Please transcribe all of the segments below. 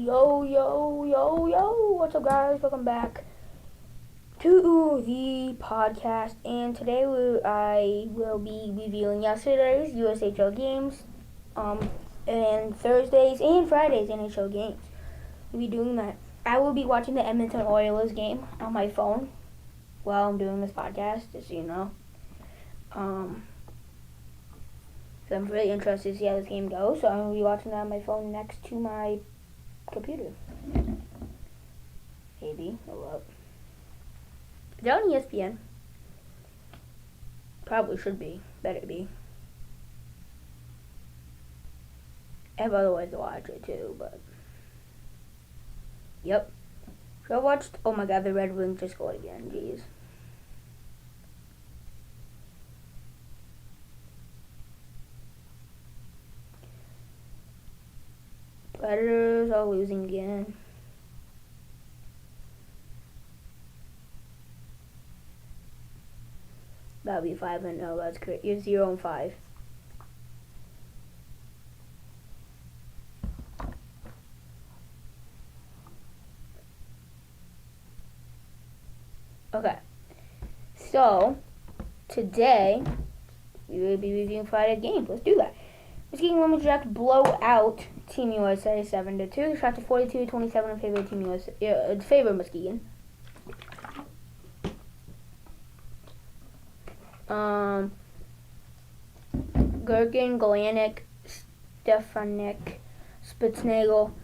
Yo, what's up, guys? Welcome back to the podcast, and today I will be reviewing yesterday's USHL games, and Thursdays and Fridays NHL games. We'll be doing that. I will be watching the Edmonton Oilers game on my phone while I'm doing this podcast, just so you know. So I'm really interested to see how this game goes, so I'm going to be watching that on my phone next to my computer. Maybe. Hold up. Is that on ESPN? Probably should be. Better be. I have other ways to watch it too, but... Yep. So I watched... Oh my god, the Red Wings just scored again. Jeez. Predators are losing again. That'll be 5-0. That's great. You're 0-5. Okay. So, today, we will be reviewing Friday's games. Let's do that. Muskegon Lumberjacks blow out Team USA 7-2. Shot to 42-27 in favor of Team USA. In favor of Muskegon. Gergen, Galanik, Stefanik, Spitznagel,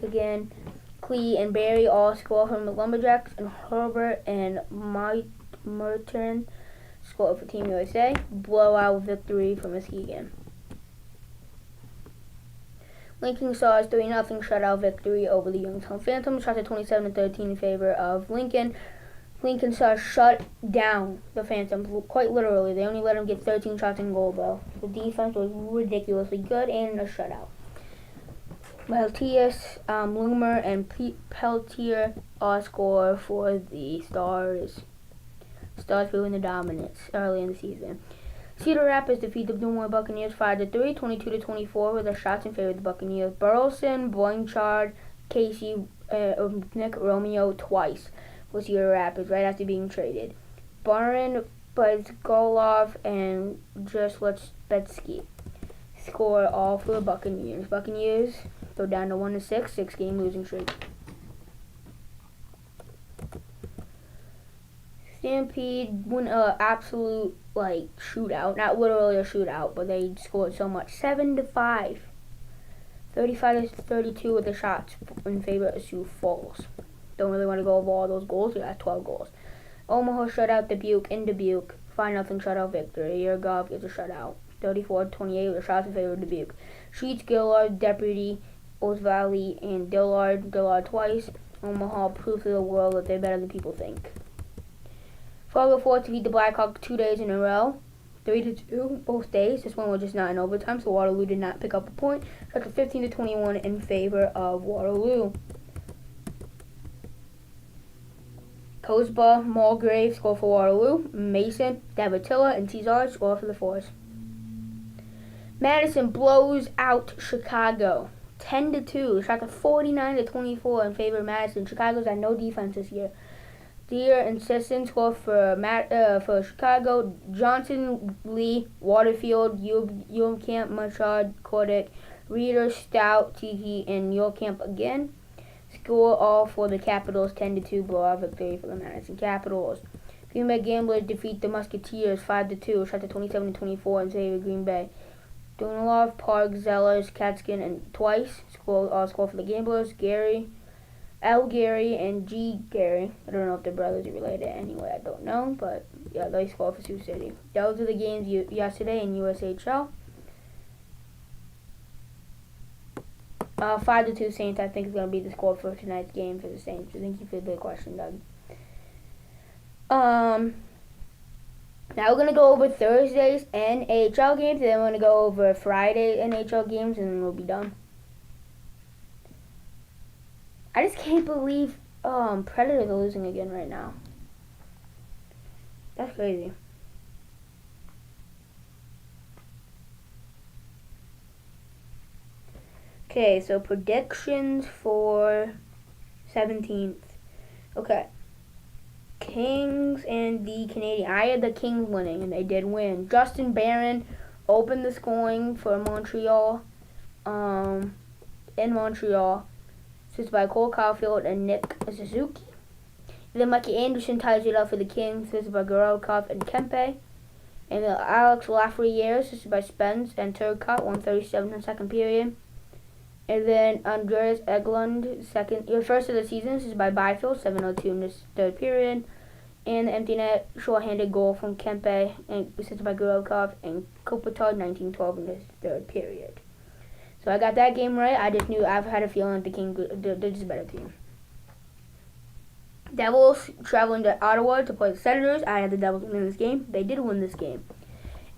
again, Klee and Barry all score from the Lumberjacks, and Herbert and Merton score for Team USA. Blowout victory for Muskegon. Lincoln Stars 3-0 shutout victory over the Youngstown Phantoms. Shot to 27-13 in favor of Lincoln. Lincoln Stars shut down the Phantoms, quite literally. They only let them get 13 shots in goal, though. The defense was ridiculously good and a shutout. Maltius, Loomer, and Peltier all score for the Stars. Stars proving the dominance early in the season. Cedar Rapids defeat the Des Moines Buccaneers 5-3, 22-24 with the shots in favor of the Buccaneers. Burleson, Blanchard, Casey, Nick Romeo twice for Cedar Rapids right after being traded. Baron, Golov, and Betsky score all for the Buccaneers. Buccaneers go down to 1-6, 6-game losing streak. Stampede won an absolute shootout. Not literally a shootout, but they scored so much. 7-5. 35-32 with the shots in favor of Sioux Falls. Don't really want to go over all those goals. We got 12 goals. Omaha shut out Dubuque in Dubuque. 5-0 shutout victory. Yergov gets a shutout. 34-28 with the shots in favor of Dubuque. Sheets, Gillard, Deputy, Osvalli, and Dillard. Dillard twice. Omaha proves to the world that they're better than people think. Fargo Fort to beat the Blackhawks 2 days in a row. 3-2 both days. This one was just not in overtime, so Waterloo did not pick up a point. Shot to 15-21 in favor of Waterloo. Cosba, Mulgrave score for Waterloo. Mason, Davatilla, and Cesar score for the Force. Madison blows out Chicago 10-2. Shot to 49-24 in favor of Madison. Chicago's had no defense this year. Deere and Sisson score for Chicago. Johnson, Lee, Waterfield, Uelkamp, Machad, Kordick, Reeder, Stout, Tiki, and Uelkamp again. Score all for the Capitals. 10-2 blowout victory for the Madison Capitals. Green Bay Gamblers defeat the Musketeers 5-2. Shot to 27-24 in favor of Green Bay. Dunilov, Park, Zellers, Katskin, and twice all score for the Gamblers. L. Gary and G. Gary. I don't know if the brothers are related anyway. I don't know, but yeah, they score for Sioux City. Those are the games yesterday in USHL. 5-2 Saints, I think, is going to be the score for tonight's game for the Saints. So thank you for the question, Doug. Now we're going to go over Thursday's NHL games, and then we're going to go over Friday's NHL games, and then we'll be done. I just can't believe Predators are losing again right now. That's crazy. Okay, so predictions for 17th. Okay. Kings and the Canadiens. I had the Kings winning, and they did win. Justin Barron opened the scoring for Montreal. In Montreal, assisted by Cole Caulfield and Nick Suzuki. And then Mikey Anderson ties it up for the Kings, assisted by Gorodkov and Kempe. And then Alex Lafreniere, assisted by Spence and Turcotte, 137 in the second period. And then Andreas Eglund, first of the season, assisted by Byfield, 7:02 in the third period. And the empty net short-handed goal from Kempe, and assisted by Gorodkov and Kopitar, 19:12 in the third period. So I got that game right. I just knew, I've had a feeling that the Kings, they're just a better team. Devils traveling to Ottawa to play the Senators. I had the Devils win this game. They did win this game.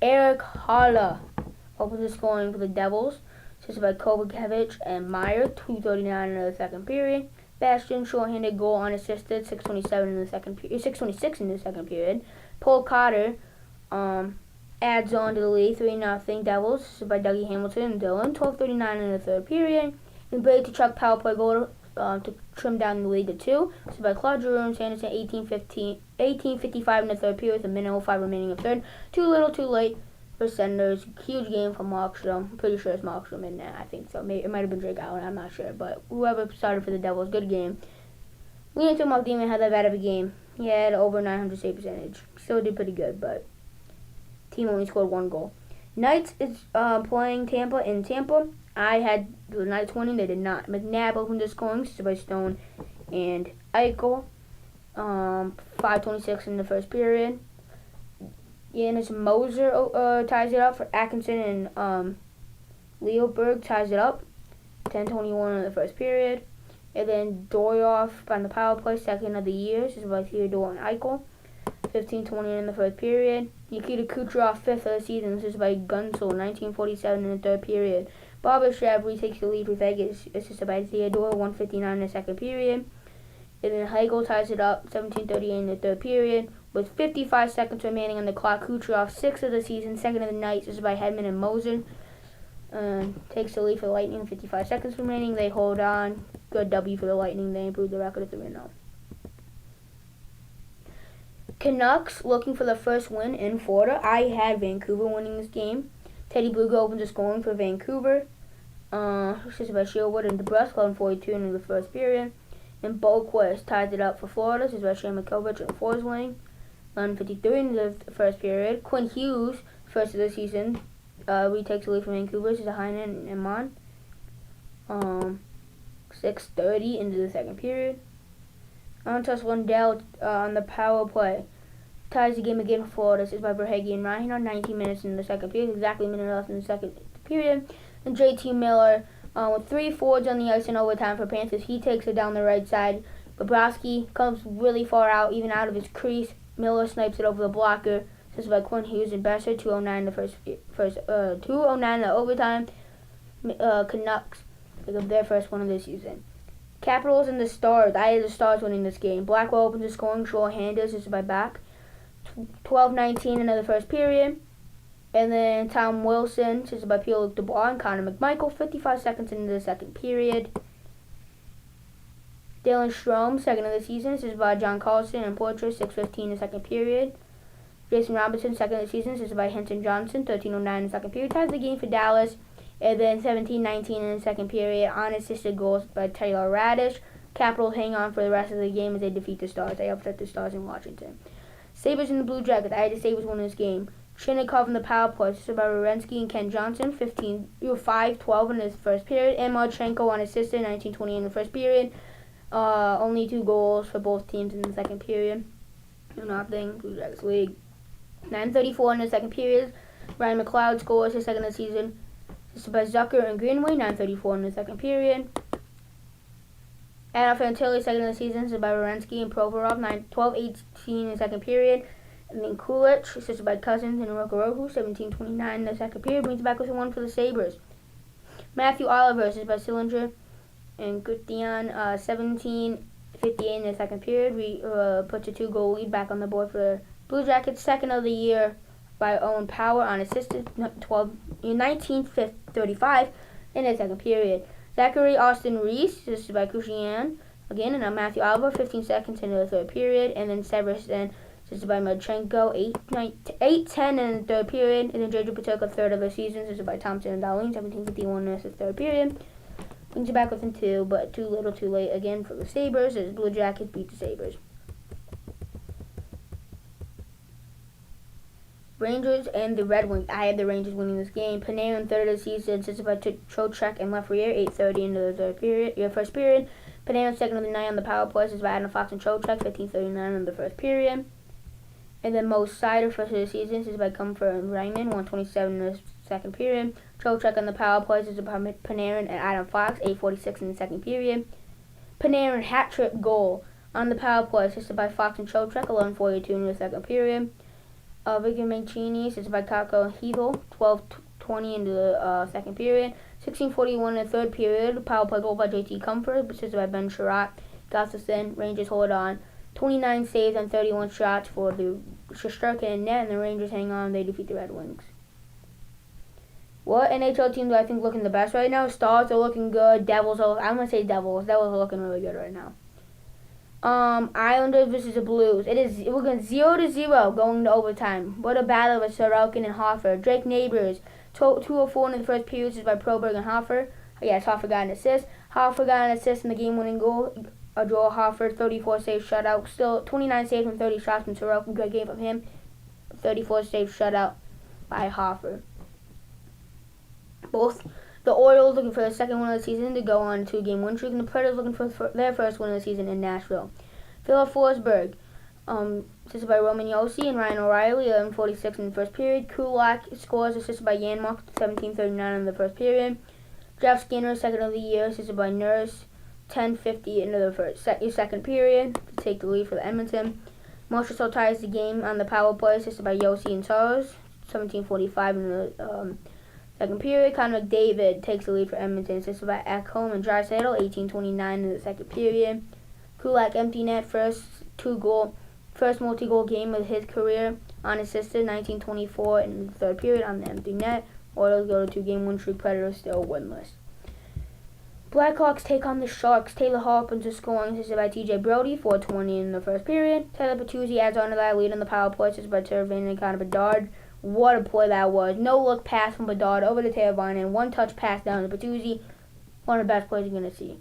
Eric Haula opens the scoring for the Devils, assisted by Kovacevic and Meyer, 2:39 in the second period. Bastian short-handed goal unassisted, 6:27 in the second period, 6:26 in the second period. Paul Cotter adds on to the lead, 3-0 Devils, assisted by Dougie Hamilton and Dillon, 12:39 in the third period. And Brady Tkachuk power play goal to trim down the lead to 2, assisted by Claude Giroux and Sanderson, 18:55 in the third period, with a minute 05 remaining in the third. Too little, too late for Senators. Huge game from Markstrom. I'm pretty sure it's Markstrom in there. I think so. Maybe it might have been Drake Allen. I'm not sure. But whoever started for the Devils, good game. Leonard Malkin had that bad of a game. He had over 900 save percentage. Still did pretty good, but team only scored 1 goal. Knights is playing Tampa in Tampa. I had the Knights winning. They did not. McNabb opened the scoring, assisted by Stone and Eichel. 5:26 in the first period. Yanis Moser ties it up for Atkinson, and Leoberg ties it up. 10:21 in the first period. And then Dorioff on the power play, second of the year, assisted by Theodore and Eichel. 15:20 in the first period. Nikita Kucherov, fifth of the season, assisted by Gunsel, 19:47 in the third period. Barbashev retakes the lead for Vegas, assisted by Theodore, 1:59 in the second period. And then Heigl ties it up, 17:38 in the third period. With 55 seconds remaining on the clock, Kucherov, sixth of the season, second of the night, assisted by Hedman and Moser. Takes the lead for the Lightning, 55 seconds remaining. They hold on. Good W for the Lightning. They improved the record to 3-0. Canucks looking for the first win in Florida. I had Vancouver winning this game. Teddy Bluger opens the scoring for Vancouver. Assisted by Shieldwood and DeBrusque, 11:42 in the first period. And Boquist ties it up for Florida, assisted by Shane Makovich and Forsling. 11:53 in the first period. Quinn Hughes, first of the season, retakes the lead from Vancouver, assisted by Heinen and Mon. 6:30 into the second period. Antus Lundell on the power play ties the game again for Florida, assisted by Verhaeghe and Ryan, 19 minutes in the second period, exactly a minute left in the second period. And JT Miller, with 3 forwards on the ice in overtime for Panthers, he takes it down the right side. Bobrovsky comes really far out, even out of his crease. Miller snipes it over the blocker, assisted by Quinn Hughes and Besser, 2:09 the first 2:09 the overtime. Canucks pick up their first win of the season. Capitals and the Stars. I had the Stars winning this game. Blackwell opens the scoring, short-handed, assisted by Back. 12:19 into the first period. And then Tom Wilson, assisted by Pierre-Luc Dubois and Connor McMichael, 55 seconds into the second period. Dylan Strome, second of the season, assisted by John Carlson and Porter, 6:15 in the second period. Jason Robinson, second of the season, assisted by Henson Johnson, 13:09 in the second period. Ties the game for Dallas. And then 17-19 in the second period, unassisted goals by Taylor Radish. Capitals hang on for the rest of the game as they defeat the Stars. They upset the Stars in Washington. Sabres and the Blue Jackets. I had the Sabres win this game. Chinnikov in the power play, assisted by Werenski and Ken Johnson, 5-12 in the first period. And Marchenko unassisted, 19-20 in the first period. Only 2 goals for both teams in the second period. Nothing. Blue Jackets league. 9:34 in the second period. Ryan McLeod scores his second of the season, assisted by Zucker and Greenway, 9:34 in the second period. Adam Fantilli, second of the season, assisted by Werenski and Provorov, 12:18 in the second period. And then Kulich, assisted by Cousins and Rokorohu, 17:29 in the second period, brings back with a 1 for the Sabres. Matthew Oliver, assisted by Sillinger and Guthian, 17:58 in the second period, puts a 2-goal lead back on the board for the Blue Jackets. Second of the year by Owen Power, unassisted, 19:35 in the second period. Zachary Austin Reese, this is by Kushian. Again, and Matthew Alva, 15 seconds into the third period. And then Severson, this is by Madchenko, 8-10 in the third period. And then JJ Paterka, third of the season. This is by Thompson and Darlene, 17:51 in the third period. Brings it back within 2, but too little too late again for the Sabres as Blue Jackets beat the Sabres. Rangers and the Red Wings. I had the Rangers winning this game. Panarin, third of the season, assisted by Trocheck and Lafreniere, 8:30 into the third period. First period. Panarin, second of the night on the power play, assisted by Adam Fox and Trocheck, 15:39 in the first period. And then Mo Seider, first of the season, assisted by Comfort and Raymond, 1:27 in the second period. Trocheck on the power play, assisted by Panarin and Adam Fox, 8:46 in the second period. Panarin hat-trick goal on the power play, assisted by Fox and Trocheck, 11:42 in the second period. Victor Mancini, assisted by Kako and Heedle, 12:20 into the second period. 16:41 in the third period. Power play goal by JT Comfort, assisted by Ben Sherratt. Gustafsson. Rangers hold on. 29 saves on 31 shots for the Shesterkin net, and the Rangers hang on. They defeat the Red Wings. What NHL team do I think looking the best right now? Stars are looking good. Devils are. I'm gonna say Devils. Devils are looking really good right now. Islanders versus the Blues. We're going 0-0 going to overtime. What a battle with Sorokin and Hoffer. Drake Neighbors, 2:04 in the first period, is by Proberg and Hoffer. Yes, Hoffer got an assist. Hoffer got an assist in the game-winning goal. A draw. Hoffer, 34 save shutout. Still 29 saves from 30 shots from Sorokin. Good game from him. 34 save shutout by Hoffer. Both the Orioles looking for their second win of the season to go on a 2-game win streak, and the Predators looking for their first win of the season in Nashville. Philip Forsberg, assisted by Roman Josi and Ryan O'Reilly, 11:46 in the first period. Kulak scores, assisted by Janmark, 17:39 in the first period. Jeff Skinner, second of the year, assisted by Nurse, 10:50 into the second period to take the lead for the Edmonton. Marchessault ties the game on the power play, assisted by Josi and Saros, 17:45 in the second period. Connor McDavid takes the lead for Edmonton, assisted by Ekholm and Draisaitl, 18:29 in the second period. Kulak empty net, first multi-goal game of his career, unassisted, 19:24 in the third period on the empty net. Oilers go to 2-game win streak. Predators still winless. Blackhawks take on the Sharks. Taylor Hall opens the scoring, assisted by TJ Brody, 4:20 in the first period. Tyler Bertuzzi adds on to that lead on the power play, assisted by Teravainen and Connor Bedard. What a play that was. No-look pass from Bedard over to Teravainen. One-touch pass down to Bertuzzi. One of the best plays you're going to see.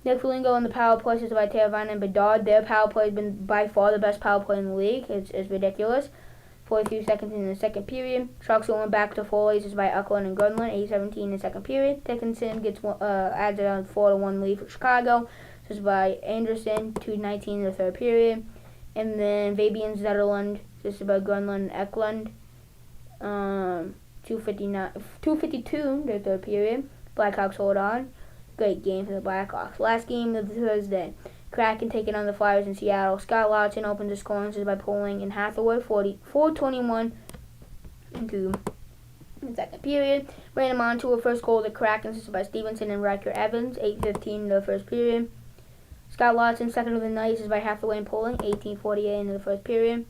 Nick Foligno on the power play, assisted by Teravainen and Bedard. Their power play has been by far the best power play in the league. It's ridiculous. 43 seconds in the second period. Sharks going back to full aces by Eklund and Grunland, 8:17 in the second period. Dickinson gets adds a 4-1 lead for Chicago. This is by Anderson, 2:19 in the third period. And then Fabian Zetterlund, this is by Grunland and Eklund, 2:52 in the third period. Blackhawks hold on. Great game for the Blackhawks. Last game of the Thursday. Kraken taking on the Flyers in Seattle. Scott Laughton opens the scoring by Poling and Hathaway, 4:21 into the second period. Brandon Montour, first goal of the Kraken, assisted by Stevenson and Riker Evans, 8:15 in the first period. Scott Laughton, second of the night, assisted by Hathaway and Poling, 18:48 into the first period.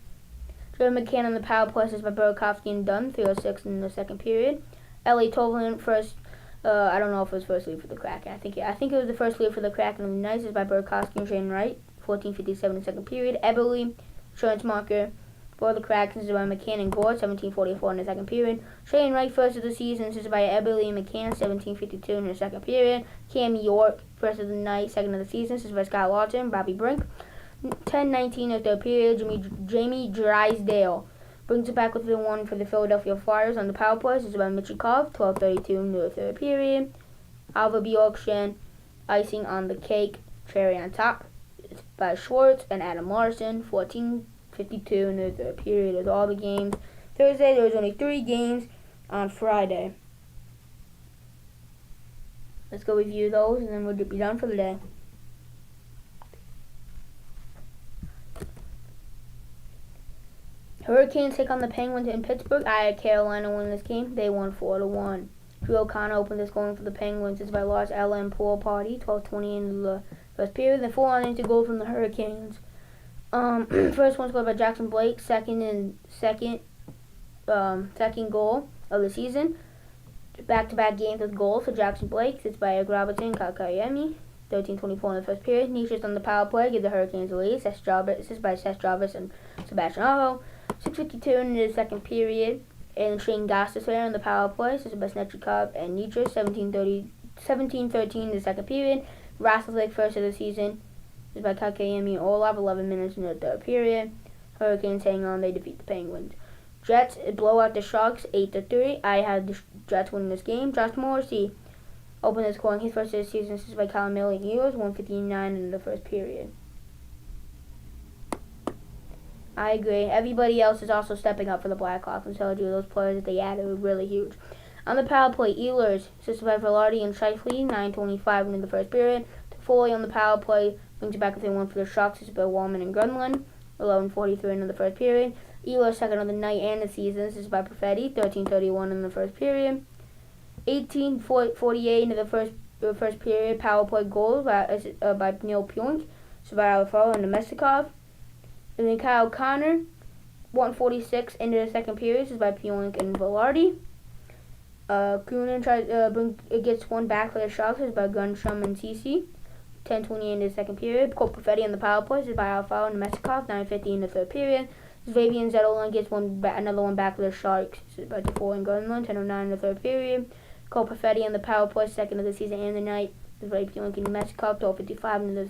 Jordan McCann on the power play, assisted by Burakovsky and Dunn, 3:06 in the second period. Ellie Tovalin, first. I don't know if it was first lead for the Kraken. I think it was the first lead for the Kraken of the night. Is by Burakovsky and Shane Wright, 14:57 in the second period. Eberle, insurance marker for the Kraken, is by McCann and Gore, 17:44 in the second period. Shane Wright, first of the season, is by Eberle and McCann, 17:52 in the second period. Cam York, first of the night, second of the season, is by Scott Laughton, Bobby Brink, 10:19 in the third period. Jamie Drysdale brings it back with the one for the Philadelphia Flyers on the power play. This is by Michikov, 12:32 in the third period. Alva Bjorkstrand, icing on the cake, cherry on top. It's by Schwartz and Adam Larson, 14:52 in the third period. Is all the games. Thursday, there was only 3 games on Friday. Let's go review those, and then we'll be done for the day. Hurricanes take on the Penguins in Pittsburgh. I had Carolina win this game. They won 4-1. Drew O'Connor opened this scoring for the Penguins. It's by Lars Ellen Pool Party, 12:20 in the first period. Then 4 on into goal from the Hurricanes. First one scored by Jackson Blake. Second goal of the season. back-to-back games with goals for Jackson Blake. It's by Eric Robertson, Kakayemi. 13:24 in the first period. Nishas on the power play give the Hurricanes a lead. This is by Seth Jarvis and Sebastian Aho. 6:52 in the second period. And Shane Goss is there on the power play. This is by Snechikov and Nitras. 17:13 in the second period. Rassel's first of the season. This is by Kakayemi Olaf. 11 minutes in the third period. Hurricanes hang on. They defeat the Penguins. Jets blow out the Sharks 8-3. I had the Jets winning this game. Josh Morrissey opened the scoring his first of the season. This is by Callum Miller. Heroes 1:59 in the first period. I agree. Everybody else is also stepping up for the Blackhawks, and so do those players that they added were really huge. On the power play, Ehlers, this is by Velarde and Scheifele. 9:25 in the first period. Foley on the power play brings it back within one for the Sharks. This is by Wallman and Grunland. 11:43 in the first period. Ehlers second of the night and the season. This is by Perfetti. 13:31 in the first period. 18:48 into the first period. Power play goal by Neil Pionk. This is by Alfaro and Nemestikov. And then Kyle Connor. 1:46 into the second period. This is by Pionk and Velarde. Kunin gets one back for the Sharks. This is by Gunstrom and Ceci. 10:28 in the second period. Cole Perfetti on the power play. This is by Alfaro and Nemestikov. 9:50 in the third period. Fabian Zetterlund gets another one back for the Sharks. This is by DeFore and Gunland. 10:09 in the third period. Cole Perfetti on the power play, second of the season and the night. This is by Pionk and Nemestikov. 12:55 in the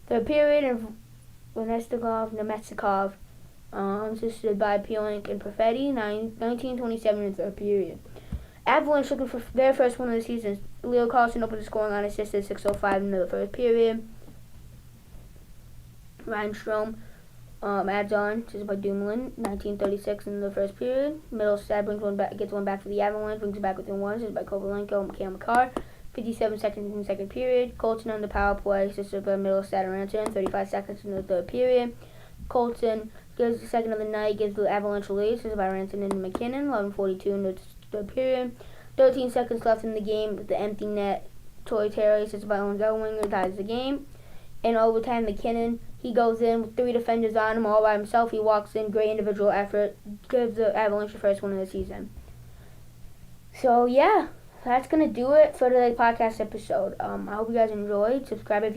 third period. And Nemestikov assisted by Pionk and Perfetti. 19:27 in the third period. Avalanche looking for their first win of the season. Leo Carlson opened the scoring line, assisted 6:05 into the first period. Ryan Strome adds on. This is by Dumoulin. 19:36 in the first period. Middlestad gets one back for the Avalanche, brings it back within one. This is by Kovalenko and Mikhail Makar. 57 seconds in the second period. Colton on the power play. This is by Middlestad and Ranson. 35 seconds in the third period. Colton gives the second of the night, gives the Avalanche a lead. This is by Ranson and McKinnon. 11:42 in the third period. 13 seconds left in the game with the empty net. Torrey Terry sits by Owen Zellweger, ties the game. In overtime, McKinnon, he goes in with 3 defenders on him all by himself. He walks in, great individual effort, gives the Avalanche the first win of the season. So, yeah, that's going to do it for today's podcast episode. I hope you guys enjoyed. Subscribe if you haven't.